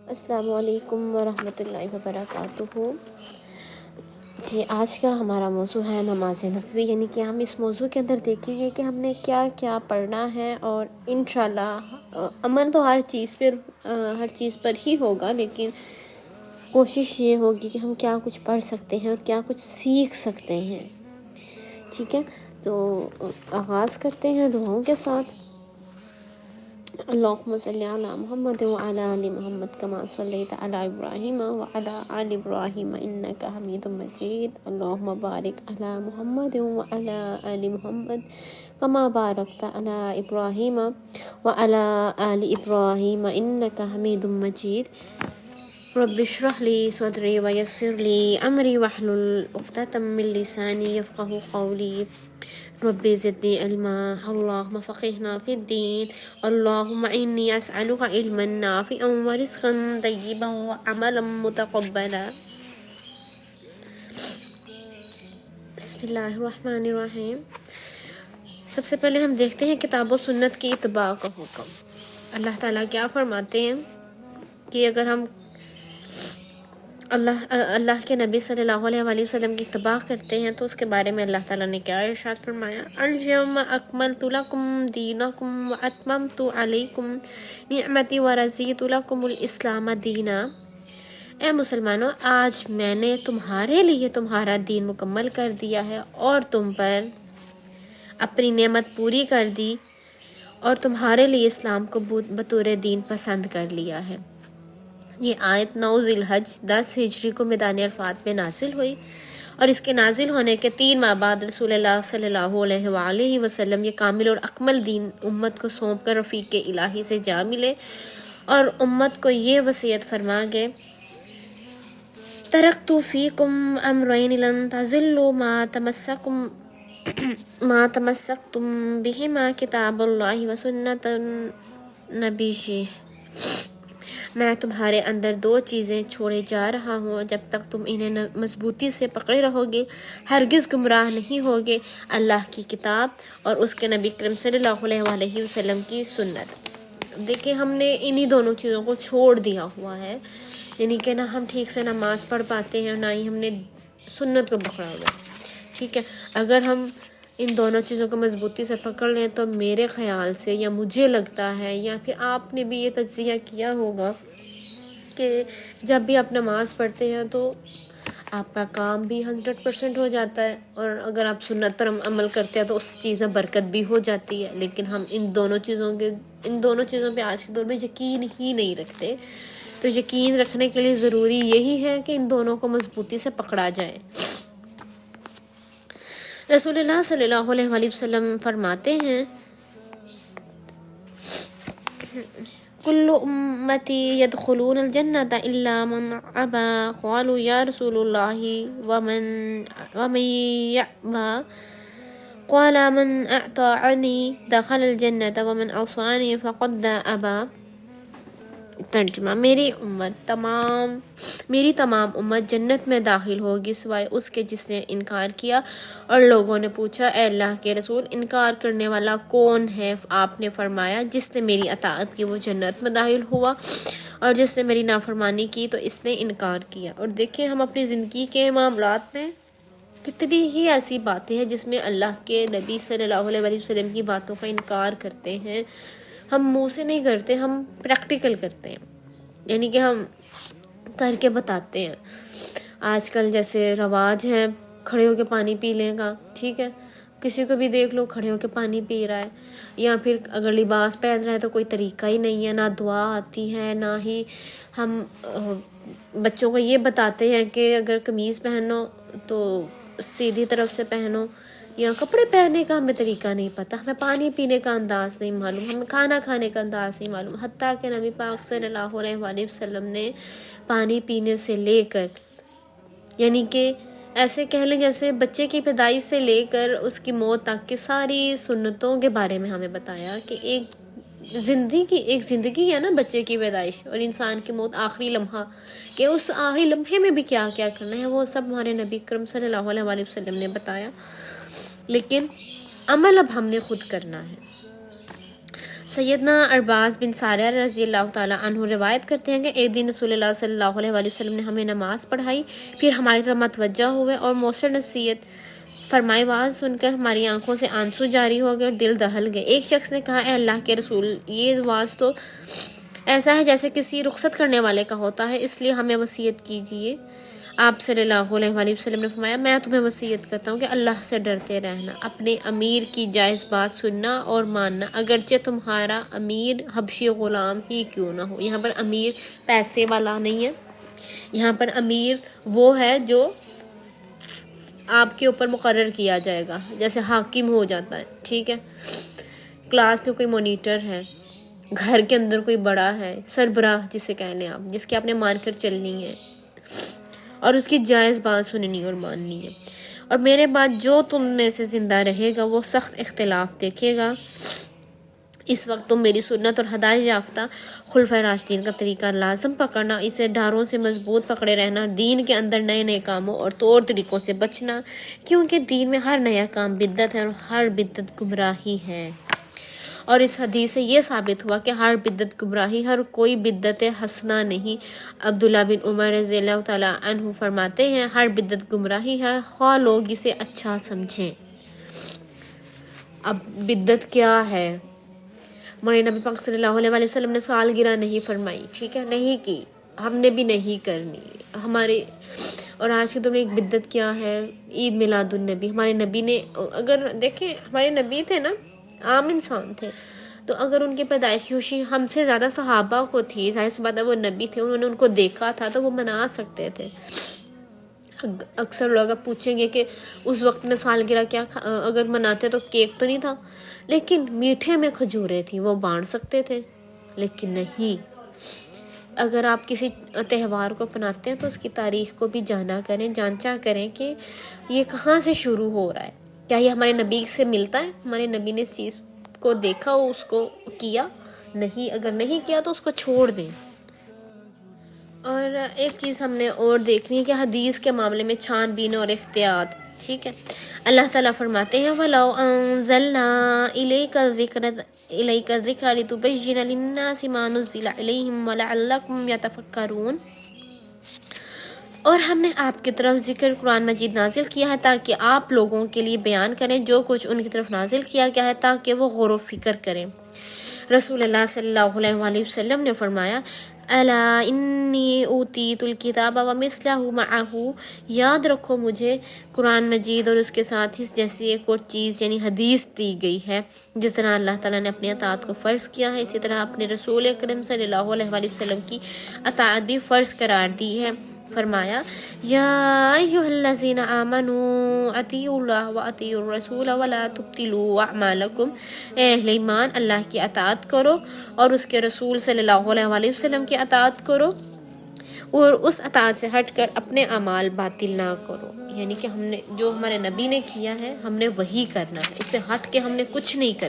السلام علیکم ورحمۃ اللہ وبرکاتہ۔ جی، آج کا ہمارا موضوع ہے نماز نبوی، یعنی کہ ہم اس موضوع کے اندر دیکھیں گے کہ ہم نے کیا کیا پڑھنا ہے، اور انشاءاللہ عمل تو ہر چیز پر ہی ہوگا، لیکن کوشش یہ ہوگی کہ ہم کیا کچھ پڑھ سکتے ہیں اور کیا کچھ سیکھ سکتے ہیں۔ ٹھیک ہے، تو آغاز کرتے ہیں دعاؤں کے ساتھ۔ اللہم صلی علی محمد وعلی آل محمد کما صلیت علی ابراہیم وعلی آل ابراہیم انک حمید مجید۔ اللہم بارک علی محمد وعلی آل محمد کما بارکت علی ابراہیم وعلی آل ابراہیم انک حمید مجید۔ رب اشرح لی صدری ویسر لی امری واحلل عقدۃ من لسانی یفقہوا قولی۔ رب زدنی علما، اللہم فقہنا فی الدین، اللہم انی اسألک علما نافعا ورزقا طیبا وعملا متقبلا۔ بسم اللہ الرحمن الرحیم۔ سب سے پہلے ہم دیکھتے ہیں کتاب و سنت کی اتباع کا حکم۔ اللہ تعالیٰ کیا فرماتے ہیں کہ اگر ہم اللہ کے نبی صلی اللہ علیہ وآلہ وسلم کی اتباع کرتے ہیں تو اس کے بارے میں اللہ تعالیٰ نے کیا ارشاد فرمایا؟ اليوم اکملت لکم دینکم واتممت علیکم نعمتی ورضیت لکم الاسلام دینا۔ اے مسلمانوں، آج میں نے تمہارے لیے تمہارا دین مکمل کر دیا ہے اور تم پر اپنی نعمت پوری کر دی، اور تمہارے لیے اسلام کو بطور دین پسند کر لیا ہے۔ یہ آیت 9 ذی الحج 10 ہجری کو میدان عرفات میں نازل ہوئی، اور اس کے نازل ہونے کے 3 ماہ بعد رسول اللہ صلی اللہ علیہ وآلہ وسلم یہ کامل اور اکمل دین امت کو سونپ کر رفیق الہی سے جا ملے، اور امت کو یہ وصیت فرما گئے: ترکت فیکم امرین لن تضلوا ما تمسکتم بہما کتاب اللہ وسنت نبیہ۔ میں تمہارے اندر 2 چیزیں چھوڑے جا رہا ہوں، جب تک تم انہیں مضبوطی سے پکڑے رہو گے ہرگز گمراہ نہیں ہوگے، اللہ کی کتاب اور اس کے نبی کریم صلی اللہ علیہ وآلہ وسلم کی سنت۔ دیکھیں، ہم نے انہی دونوں چیزوں کو چھوڑ دیا ہوا ہے، یعنی کہ نہ ہم ٹھیک سے نماز پڑھ پاتے ہیں، نہ ہی ہم نے سنت کو پکڑا ہوا ہے۔ ٹھیک ہے، اگر ہم ان دونوں چیزوں کو مضبوطی سے پکڑ لیں تو میرے خیال سے، یا مجھے لگتا ہے، یا پھر آپ نے بھی یہ تجزیہ کیا ہوگا کہ جب بھی آپ نماز پڑھتے ہیں تو آپ کا کام بھی 100% ہو جاتا ہے، اور اگر آپ سنت پر عمل کرتے ہیں تو اس چیز میں برکت بھی ہو جاتی ہے۔ لیکن ہم ان دونوں چیزوں پہ آج کے دور میں یقین ہی نہیں رکھتے۔ تو یقین رکھنے کے لیے ضروری یہی ہے کہ ان دونوں کو مضبوطی سے پکڑا جائے۔ رسول اللہ صلی اللہ علیہ وآلہ وسلم فرماتے ہیں: کل امتی یدخلون الجنۃ الا من ابی، قالوا یا رسول اللہ ومن یأبی، قال من اطاعنی دخل الجنۃ ومن عصانی فقد ابی۔ ترجمہ: میری تمام امت جنت میں داخل ہوگی سوائے اس کے جس نے انکار کیا۔ اور لوگوں نے پوچھا: اے اللہ کے رسول، انکار کرنے والا کون ہے؟ آپ نے فرمایا: جس نے میری اطاعت کی وہ جنت میں داخل ہوا، اور جس نے میری نافرمانی کی تو اس نے انکار کیا۔ اور دیکھیں، ہم اپنی زندگی کے معاملات میں کتنی ہی ایسی باتیں ہیں جس میں اللہ کے نبی صلی اللہ علیہ وآلہ وسلم کی باتوں کا انکار کرتے ہیں۔ ہم منہ سے نہیں کرتے، ہم پریکٹیکل کرتے ہیں، یعنی کہ ہم کر کے بتاتے ہیں۔ آج کل جیسے رواج ہے کھڑے ہو کے پانی پی لیں گا، ٹھیک ہے، کسی کو بھی دیکھ لو کھڑے ہو کے پانی پی رہا ہے، یا پھر اگر لباس پہن رہا ہے تو کوئی طریقہ ہی نہیں ہے، نہ دعا آتی ہے، نہ ہی ہم بچوں کو یہ بتاتے ہیں کہ اگر قمیض پہنو تو سیدھی طرف سے پہنو، یا کپڑے پہننے کا ہمیں طریقہ نہیں پتہ، ہمیں پانی پینے کا انداز نہیں معلوم، ہمیں کھانا کھانے کا انداز نہیں معلوم۔ حتیٰ کہ نبی پاک صلی اللہ علیہ وآلہ وسلم نے پانی پینے سے لے کر، یعنی کہ ایسے کہہ لیں جیسے بچے کی پیدائش سے لے کر اس کی موت تک کی ساری سنتوں کے بارے میں ہمیں بتایا کہ ایک زندگی ہے نا بچے کی پیدائش اور انسان کی موت، آخری لمحہ، کہ اس آخری لمحے میں بھی کیا کیا کرنا ہے، وہ سب ہمارے نبی کرم صلی اللہ علیہ وآلہ وسلم نے بتایا۔ لیکن عمل اب ہم نے خود کرنا ہے۔ سیدنا ارباز بن ساریہ رضی اللہ تعالیٰ عنہ روایت کرتے ہیں کہ ایک دن رسول اللہ صلی اللہ علیہ وآلہ وسلم نے ہمیں نماز پڑھائی، پھر ہماری طرف متوجہ ہوئے اور مؤثر نصیحت فرمائے۔ آواز سن کر ہماری آنکھوں سے آنسو جاری ہو گئے اور دل دہل گئے۔ ایک شخص نے کہا، اے اللہ کے رسول، یہ آواز تو ایسا ہے جیسے کسی رخصت کرنے والے کا ہوتا ہے، اس لیے ہمیں وصیت کیجیے۔ آپ صلی اللہ علیہ وآلہ وسلم نے فرمایا، میں تمہیں وصیت کرتا ہوں کہ اللہ سے ڈرتے رہنا، اپنے امیر کی جائز بات سننا اور ماننا، اگرچہ تمہارا امیر حبشی غلام ہی کیوں نہ ہو۔ یہاں پر امیر پیسے والا نہیں ہے، یہاں پر امیر وہ ہے جو آپ کے اوپر مقرر کیا جائے گا، جیسے حاکم ہو جاتا ہے، ٹھیک ہے، کلاس میں کوئی مانیٹر ہے، گھر کے اندر کوئی بڑا ہے، سربراہ جسے کہہ لیں آپ، جس کے آپ نے مان کر چلنی ہے اور اس کی جائز بات سننی اور ماننی ہے۔ اور میرے بعد جو تم میں سے زندہ رہے گا وہ سخت اختلاف دیکھے گا، اس وقت تم میری سنت اور ہدایت یافتہ خلفائے راشدین کا طریقہ لازم پکڑنا، اسے ڈھاروں سے مضبوط پکڑے رہنا، دین کے اندر نئے نئے کاموں اور طور طریقوں سے بچنا، کیونکہ دین میں ہر نیا کام بدعت ہے اور ہر بدعت گمراہی ہے۔ اور اس حدیث سے یہ ثابت ہوا کہ ہر بدعت گمراہی، ہر کوئی بدعت حسنہ نہیں۔ عبداللہ بن عمر رضی اللہ تعالیٰ عنہ فرماتے ہیں، ہر بدعت گمراہی ہے، خواہ لوگ اسے اچھا سمجھیں۔ اب بدعت کیا ہے؟ ہمارے نبی پاک صلی اللہ علیہ وآلہ وسلم نے سالگرہ نہیں فرمائی، ٹھیک ہے، نہیں کی، ہم نے بھی نہیں کرنی ہمارے۔ اور آج کے دور میں ایک بدعت کیا ہے؟ عید میلاد النبی۔ ہمارے نبی نے، اگر دیکھیں ہمارے نبی تھے نا، عام انسان تھے، تو اگر ان کی پیدائشی خوشی ہم سے زیادہ صحابہ کو تھی، ظاہر سی بات ہے وہ نبی تھے، انہوں نے ان کو دیکھا تھا تو وہ منا سکتے تھے۔ اکثر لوگ اب پوچھیں گے کہ اس وقت میں سالگرہ کیا اگر مناتے تو کیک تو نہیں تھا، لیکن میٹھے میں کھجوریں تھیں، وہ بانٹ سکتے تھے، لیکن نہیں۔ اگر آپ کسی تہوار کو اپناتے ہیں تو اس کی تاریخ کو بھی جانا کریں، جانچا کریں کہ یہ کہاں سے شروع ہو رہا ہے، کیا یہ ہمارے نبی سے ملتا ہے؟ ہمارے نبی نے اس چیز کو دیکھا، اس کو کیا؟ نہیں، اگر نہیں کیا تو اس کو چھوڑ دیں۔ اور ایک چیز ہم نے اور دیکھنی ہے کہ حدیث کے معاملے میں چھان بین اور احتیاط، ٹھیک ہے۔ اللہ تعالیٰ فرماتے ہیں، وَلَوْ أَنزَلْنَا إِلَيْكَ الذِّكْرَ لِتُبَيِّنَ لِلنَّاسِ مَا نُزِّلَ إِلَيْهِمْ وَلَعَلَّهُمْ يَتَفَكَّرُونَ، اور ہم نے آپ کی طرف ذکر قرآن مجید نازل کیا ہے تاکہ آپ لوگوں کے لیے بیان کریں جو کچھ ان کی طرف نازل کیا گیا ہے، تاکہ وہ غور و فکر کریں۔ رسول اللہ صلی اللہ علیہ وآلہ وسلم نے فرمایا، الا انی اوتیت الکتاب ومثلہ معہ، یاد رکھو مجھے قرآن مجید اور اس کے ساتھ اس جیسی ایک اور چیز یعنی حدیث دی گئی ہے۔ جس طرح اللہ تعالیٰ نے اپنی اطاعت کو فرض کیا ہے، اسی طرح اپنے رسول اکرم صلی اللہ علیہ وآلہ وسلم کی اطاعت بھی فرض قرار دی ہے۔ فرمایا، یا ایھا الذین آمنوا اطیعوا اللہ واطیعوا الرسول ولا تبطلوا اعمالکم، اے اہل ایمان، اللہ کی اطاعت کرو اور اس کے رسول صلی اللہ علیہ وآلہ وسلم کی اطاعت کرو، اور اس اطاعت سے ہٹ کر اپنے اعمال باطل نہ کرو۔ یعنی کہ ہم نے جو ہمارے نبی نے کیا ہے ہم نے وہی کرنا ہے، اس سے ہٹ کے ہم نے کچھ نہیں کرنا۔